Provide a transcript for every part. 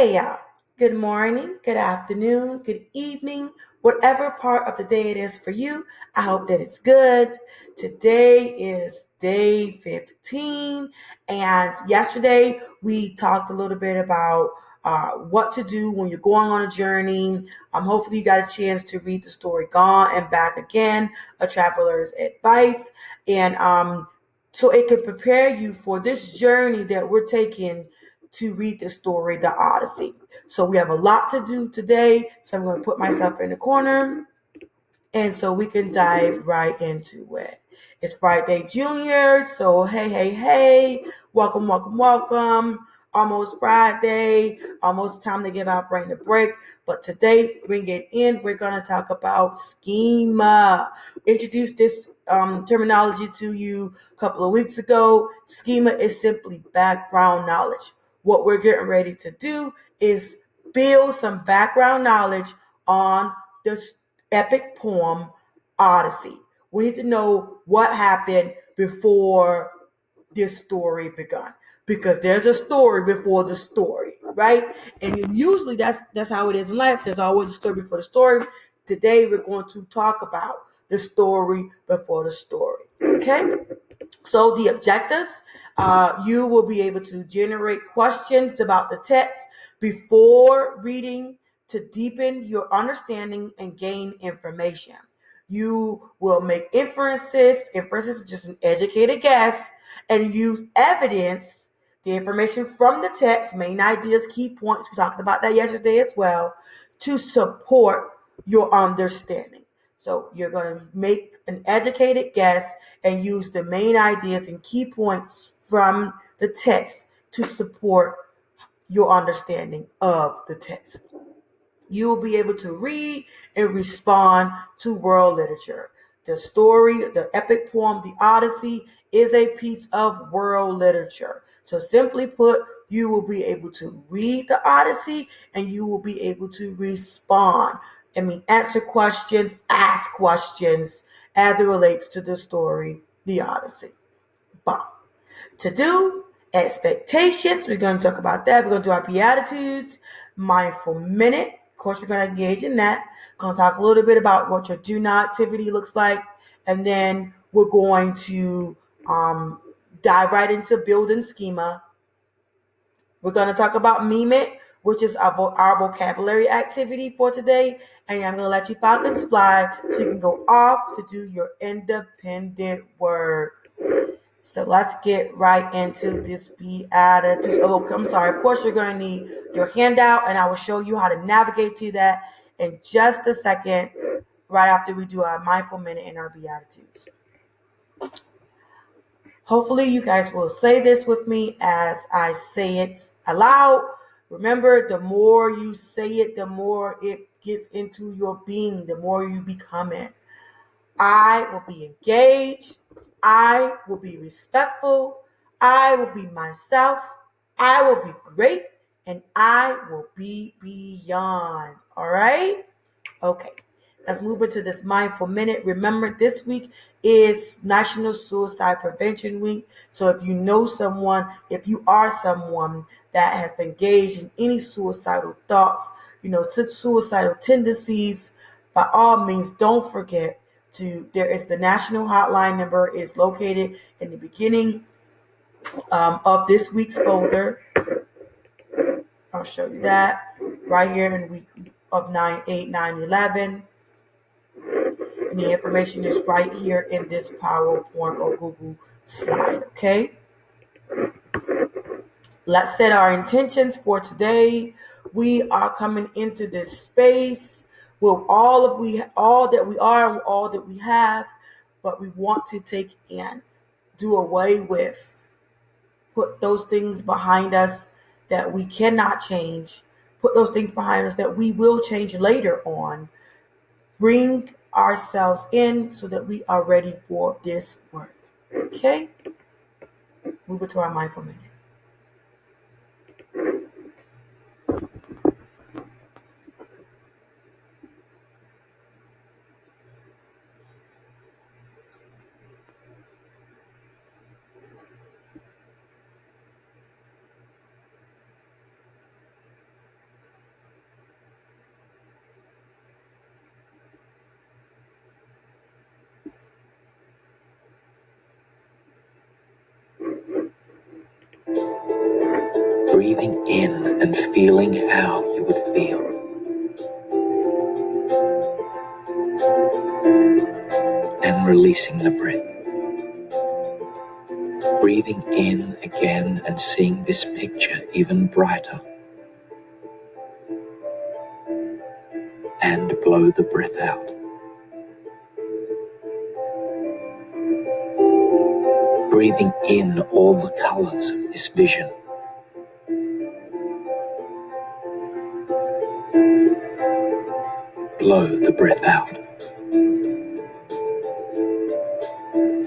Hey y'all, good morning, good afternoon, good evening, whatever part of the day it is for you. I hope that it's good. Today is day 15, and yesterday we talked a little bit about what to do when you're going on a journey. Hopefully, you got a chance to read the story Gone and Back Again, A Traveler's Advice, and so it can prepare you for this journey that we're taking to read the story, the Odyssey. So we have a lot to do today. So I'm going to put myself in the corner and so we can dive right into it. It's Friday Junior. So hey. Welcome. Almost Friday. Almost time to give our brain a break. But today, bring it in. We're going to talk about schema. Introduced this terminology to you a couple of weeks ago. Schema is simply background knowledge. What we're getting ready to do is build some background knowledge on the epic poem Odyssey. We need to know what happened before this story begun, because there's a story before the story, right? And usually that's how it is in life. There's always a story before the story. Today we're going to talk about the story before the story. Okay? So the objectives, you will be able to generate questions about the text before reading to deepen your understanding and gain information. You will make inferences. Inferences is just an educated guess, and use evidence, the information from the text, main ideas, key points. We talked about that yesterday as well, to support your understanding. So you're going to make an educated guess and use the main ideas and key points from the text to support your understanding of the text. You will be able to read and respond to world literature. The story, the epic poem, the Odyssey, is a piece of world literature. So simply put, you will be able to read the Odyssey and you will be able to respond. Answer questions, ask questions as it relates to the story, the Odyssey. Bomb. To do expectations, we're going to talk about that. We're going to do our Beatitudes, mindful minute. Of course, we're going to engage in that. We're going to talk a little bit about what your do not activity looks like. And then we're going to dive right into building schema. We're going to talk about meme it, which is our vocabulary activity for today. And I'm going to let you falcons fly so you can go off to do your independent work. So let's get right into this beatitude. Oh, I'm sorry. Of course, you're going to need your handout, and I will show you how to navigate to that in just a second, right after we do our mindful minute and our beatitudes. Hopefully, you guys will say this with me as I say it aloud. Remember, the more you say it, the more it gets into your being, the more you become it. I will be engaged. I will be respectful. I will be myself. I will be great. And I will be beyond. All right? Okay. Let's move into this mindful minute. Remember, this week is National Suicide Prevention Week. So if you know someone, if you are someone that has been engaged in any suicidal thoughts, suicidal tendencies, by all means, don't forget there is the national hotline number. It is located in the beginning of this week's folder. I'll show you that right here in week of 9/8, 9/11. And the information is right here in this PowerPoint or Google slide, okay? Let's set our intentions for today. We are coming into this space with all that we are and all that we have, but we want to take and do away with, put those things behind us that we cannot change, put those things behind us that we will change later on. Bring ourselves in so that we are ready for this work. Okay? Move it to our mindful minute. breathing in and feeling how you would feel. And releasing the breath. Breathing in again and seeing this picture even brighter. And blow the breath out. Breathing in all the colors of this vision. Blow the breath out.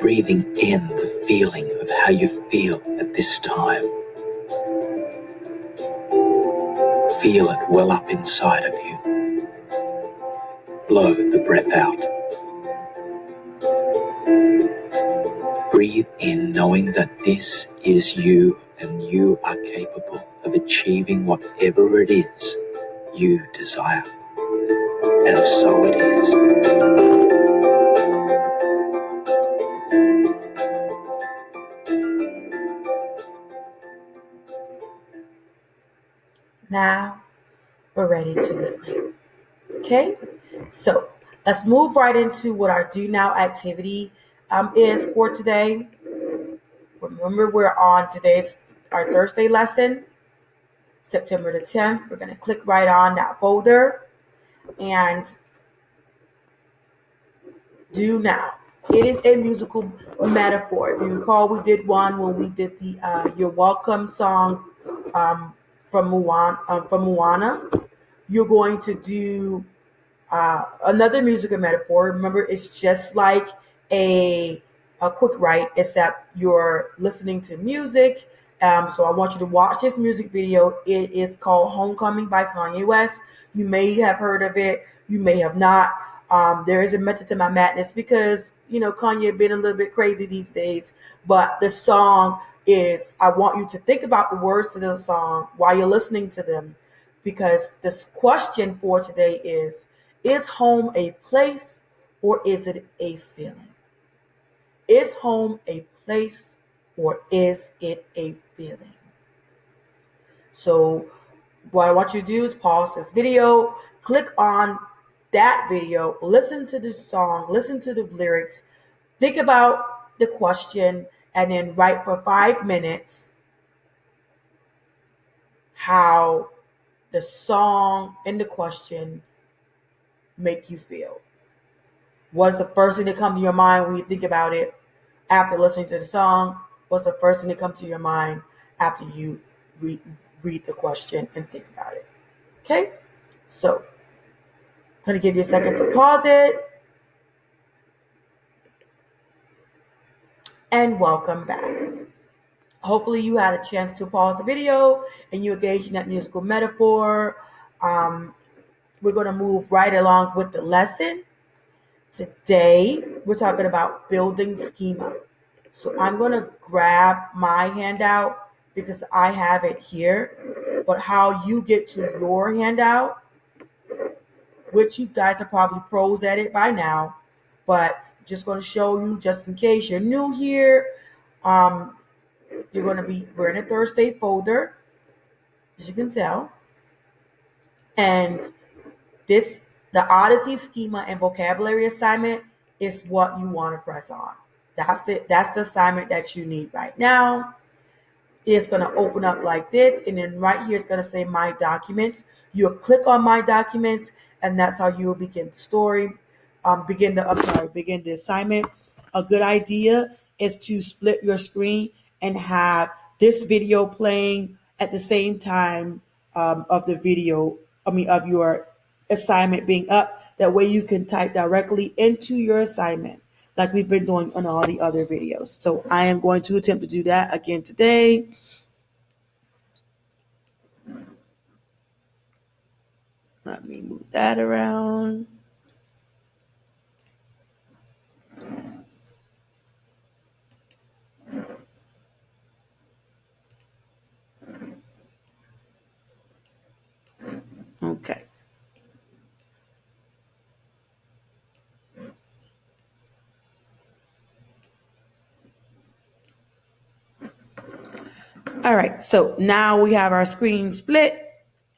Breathing in the feeling of how you feel at this time. Feel it well up inside of you. Blow the breath out. Breathe in knowing that this is you and you are capable of achieving whatever it is you desire. And so it is. Now we're ready to reclaim. Okay, so let's move right into what our do now activity is for today. Remember, we're on today's our Thursday lesson, September the 10th. We're going to click right on that folder and do now. It is a musical metaphor. If you recall, we did one when we did the "You're Welcome" song from Moana. You're going to do another musical metaphor. Remember, it's just like a quick write, except you're listening to music. So I want you to watch this music video. It is called "Homecoming" by Kanye West. You may have heard of it. You may have not. There is a method to my madness because Kanye been a little bit crazy these days. But the song is. I want you to think about the words to the song while you're listening to them, because this question for today is home a place or is it a feeling? Is home a place or is it a feeling? So what I want you to do is pause this video, click on that video, listen to the song, listen to the lyrics, think about the question, and then write for 5 minutes how the song and the question make you feel. What's the first thing that comes to your mind when you think about it after listening to the song? What's the first thing that comes to your mind after you read the question and think about it? Okay? So, I'm going to give you a second to pause it. And welcome back. Hopefully you had a chance to pause the video and you engaged in that musical metaphor. We're going to move right along with the lesson. Today, we're talking about building schema. So I'm going to grab my handout because I have it here. But how you get to your handout, which you guys are probably pros at it by now, but just going to show you just in case you're new here. We're in a Thursday folder, as you can tell. And the Odyssey schema and vocabulary assignment is what you want to press on. That's the assignment that you need right now. It's going to open up like this, and then right here it's going to say My Documents. You'll click on My Documents, and that's how you'll begin the story. Begin the assignment. A good idea is to split your screen and have this video playing at the same time of your assignment being up. That way you can type directly into your assignment like we've been doing on all the other videos. So I am going to attempt to do that again today. Let me move that around. Okay. All right, so now we have our screen split,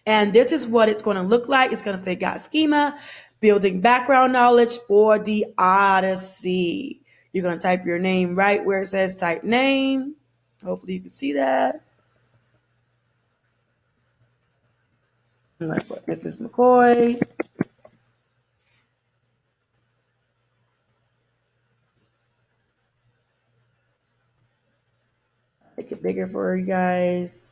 and this is what it's going to look like. It's going to say got schema, building background knowledge for the Odyssey. You're going to type your name right where it says type name. Hopefully you can see that. I'm going to put Mrs. McCoy. Make it bigger for you guys.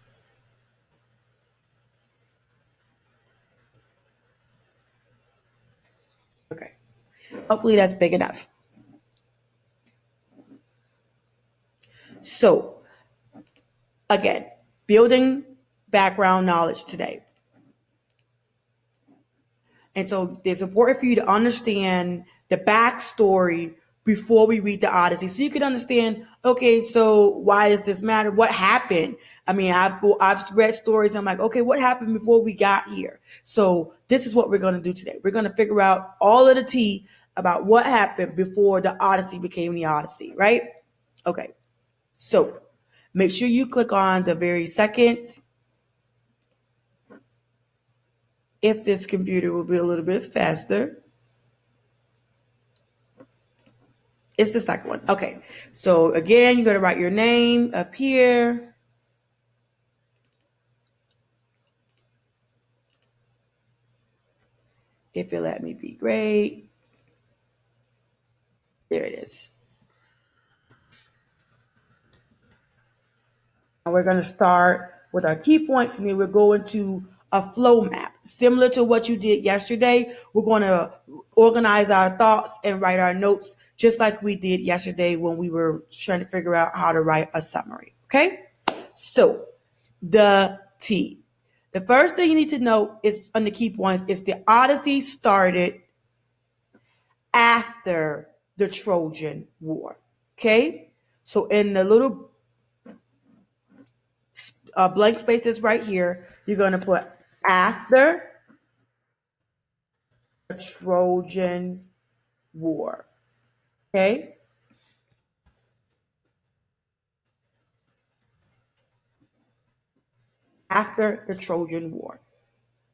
Okay. Hopefully that's big enough. So, again, building background knowledge today. And so it's important for you to understand the backstory before we read the Odyssey. So you can understand, okay, so why does this matter? What happened? I mean, I've read stories. I'm like, okay, what happened before we got here? So this is what we're going to do today. We're going to figure out all of the tea about what happened before the Odyssey became the Odyssey, right? Okay. So make sure you click on the very second. If this computer will be a little bit faster. It's the second one. Okay. So again, you're going to write your name up here. If it let me be great. There it is. And we're going to start with our key points, and then we're going to a flow map. Similar to what you did yesterday, we're going to organize our thoughts and write our notes just like we did yesterday when we were trying to figure out how to write a summary. Okay? So, the T. The first thing you need to know is on the key points is the Odyssey started after the Trojan War. Okay? So in the little blank spaces right here, you're going to put after the Trojan War. Okay? After the Trojan War.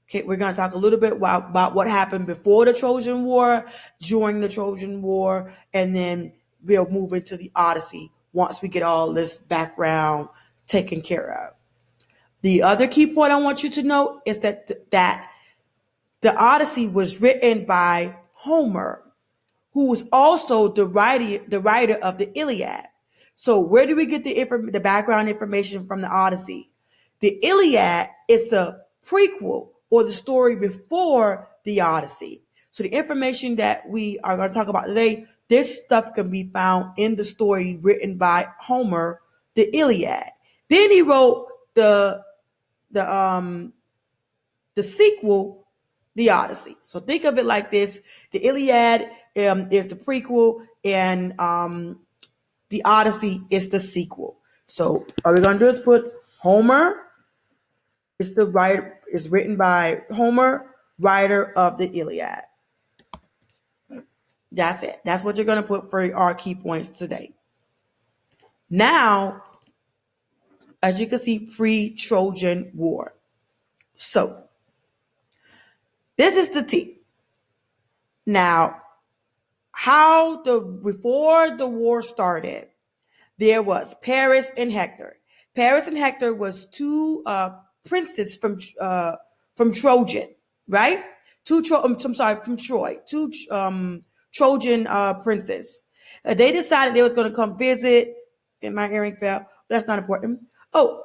Okay, we're going to talk a little bit about what happened before the Trojan War, during the Trojan War, and then we'll move into the Odyssey once we get all this background taken care of. The other key point I want you to know is that the Odyssey was written by Homer, who was also the writer of the Iliad. So where do we get the background information from the Odyssey? The Iliad is the prequel or the story before the Odyssey. So the information that we are going to talk about today, this stuff can be found in the story written by Homer, the Iliad. Then he wrote the sequel, the Odyssey. So think of it like this: the Iliad is the prequel, and the Odyssey is the sequel. So all we're gonna do is put Homer. Is written by Homer, writer of the Iliad. That's it. That's what you're gonna put for our key points today. Now, as you can see, pre-Trojan War. So this is the T. Now, before the war started, there was Paris and Hector. Paris and Hector was two princes from Trojan, right? From Troy. Two Trojan princes. They decided they was going to come visit. And my earring fell. That's not important. Oh,